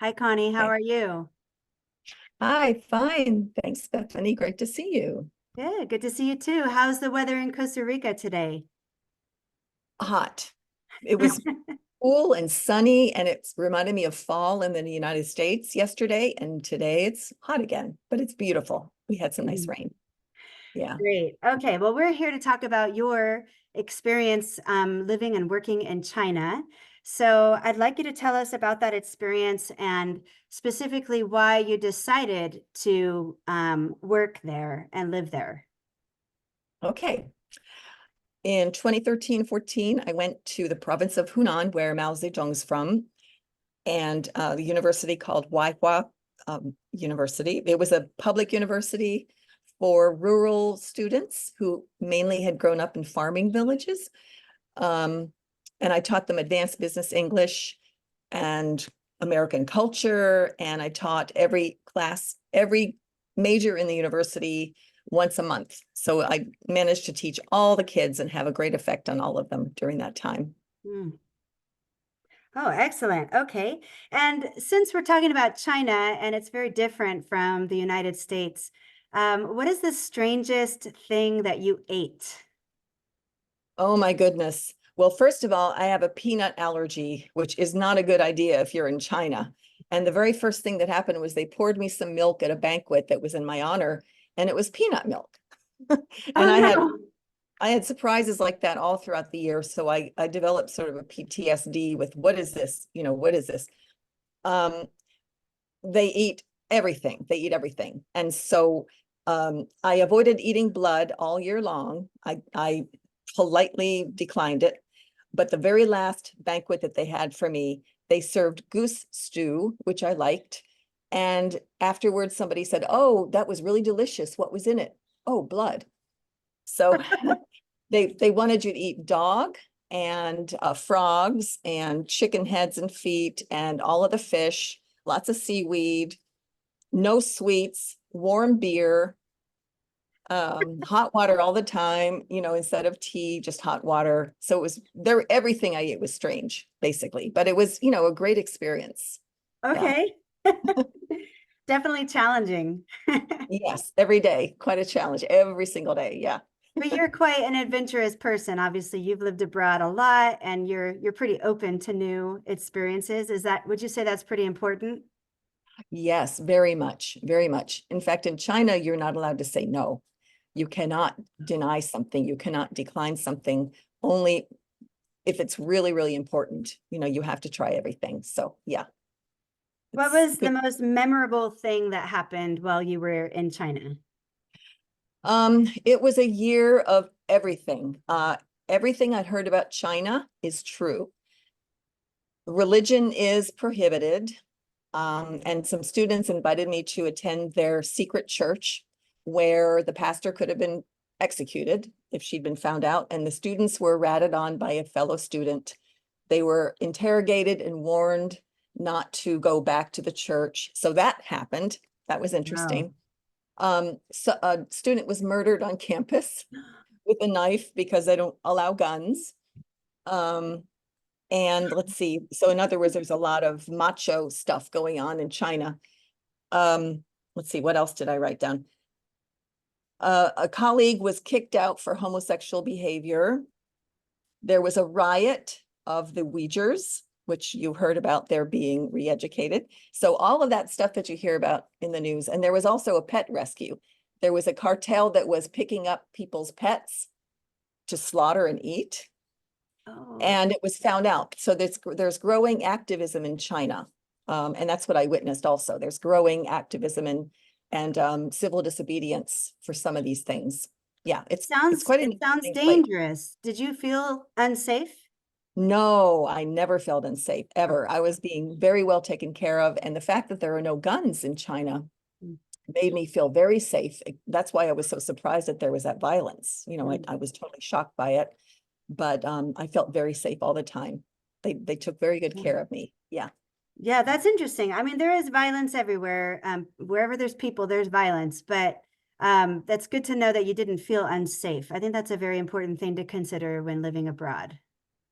Hi, Connie. How Okay. are you? Hi, fine. Thanks, Stephanie. Great to see you. Good. Good to see you too. How's the weather in Costa Rica today? Hot. It was cool and sunny, and it's reminded me of fall in the United States yesterday, and today it's hot again, but it's beautiful. We had some nice Mhm. rain. Yeah. Great. Okay. Well, we're here to talk about your experience living and working in China. So I'd like you to tell us about that experience and specifically why you decided to work there and live there. Okay. In 2013-14, I went to the province of Hunan, where Mao Zedong's from, and the university called Waihua University. It was a public university for rural students who mainly had grown up in farming villages. Um, and I taught them advanced business English and American culture. And I taught every class, every major in the university once a month. So I managed to teach all the kids and have a great effect on all of them during that time. Hmm. Oh, excellent. Okay. And since we're talking about China and it's very different from the United States, what is the strangest thing that you ate? Oh my goodness. Well, first of all, I have a peanut allergy, which is not a good idea if you're in China. And the very first thing that happened was they poured me some milk at a banquet that was in my honor, and it was peanut milk. Oh And no. I had surprises like that all throughout the year. So I developed sort of a PTSD with what is this? What is this? Um, they eat everything. They eat everything. And so I avoided eating blood all year long. I politely declined it. But the very last banquet that they had for me, they served goose stew, which I liked. And afterwards, somebody said, "Oh, that was really delicious. What was in it?" "Oh, blood." So they wanted you to eat dog and frogs and chicken heads and feet and all of the fish, lots of seaweed, no sweets, warm beer, hot water all the time, instead of tea, just hot water. So it was there, everything I ate was strange, basically, but it was, a great experience. Yeah. Okay. Definitely challenging. Yes, every day, quite a challenge, every single day. Yeah. But you're quite an adventurous person. Obviously, you've lived abroad a lot and you're pretty open to new experiences. Would you say that's pretty important? Yes, very much, very much. In fact, in China, you're not allowed to say no. You cannot deny something. You cannot decline something. Only if it's really, really important, you have to try everything. So yeah, What it's was the good. most memorable thing that happened while you were in China? It was a year of everything. Everything I'd heard about China is true. Religion is prohibited. And some students invited me to attend their secret church where the pastor could have been executed if she'd been found out. And the students were ratted on by a fellow student. They were interrogated and warned not to go back to the church. So that happened. That was Wow. interesting. So a student was murdered on campus with a knife because they don't allow guns. Um, and let's see. So in other words, there's a lot of macho stuff going on in China. Um, let's see, what else did I write down? A colleague was kicked out for homosexual behavior. There was a riot of the Uyghurs, which you heard about. They're being re-educated. So all of that stuff that you hear about in the news. And there was also a pet rescue. There was a cartel that was picking up people's pets to slaughter and eat. Oh, And it was found out. So there's growing activism in China. And that's what I witnessed also. There's growing activism and civil disobedience for some of these things. Yeah, it's quite an it sounds interesting place. dangerous. Did you feel unsafe? No, I never felt unsafe ever. I was being very well taken care of. And the fact that there are no guns in China made me feel very safe. That's why I was so surprised that there was that violence. Mm. I was totally shocked by it, but I felt very safe all the time. They took very good care of me. Yeah. Yeah, that's interesting. I mean, there is violence everywhere. Wherever there's people, there's violence, but that's good to know that you didn't feel unsafe. I think that's a very important thing to consider when living abroad.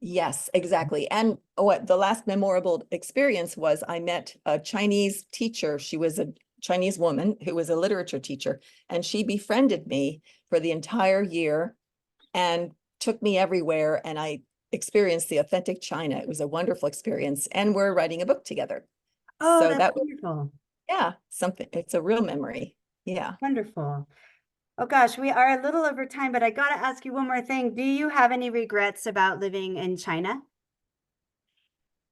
Yes, exactly. And what the last memorable experience was, I met a Chinese teacher. She was a Chinese woman who was a literature teacher, and she befriended me for the entire year and took me everywhere. And I experienced the authentic China. It was a wonderful experience. And we're writing a book together. Oh, So that's that was, wonderful. yeah, something, it's a real memory. Yeah. Wonderful. Oh gosh, we are a little over time, but I gotta ask you one more thing. Do you have any regrets about living in China?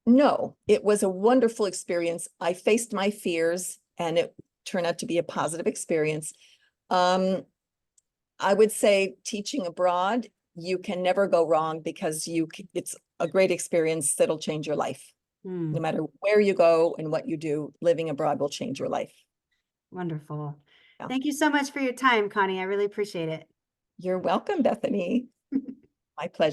No, it was a wonderful experience. I faced my fears and it turned out to be a positive experience. Um, I would say teaching abroad, you can never go wrong because it's a great experience that'll change your life. No Hmm, matter where you go and what you do, living abroad will change your life. wonderful. Yeah. Thank you so much for your time, Connie. I really appreciate it. You're welcome, Bethany. My pleasure.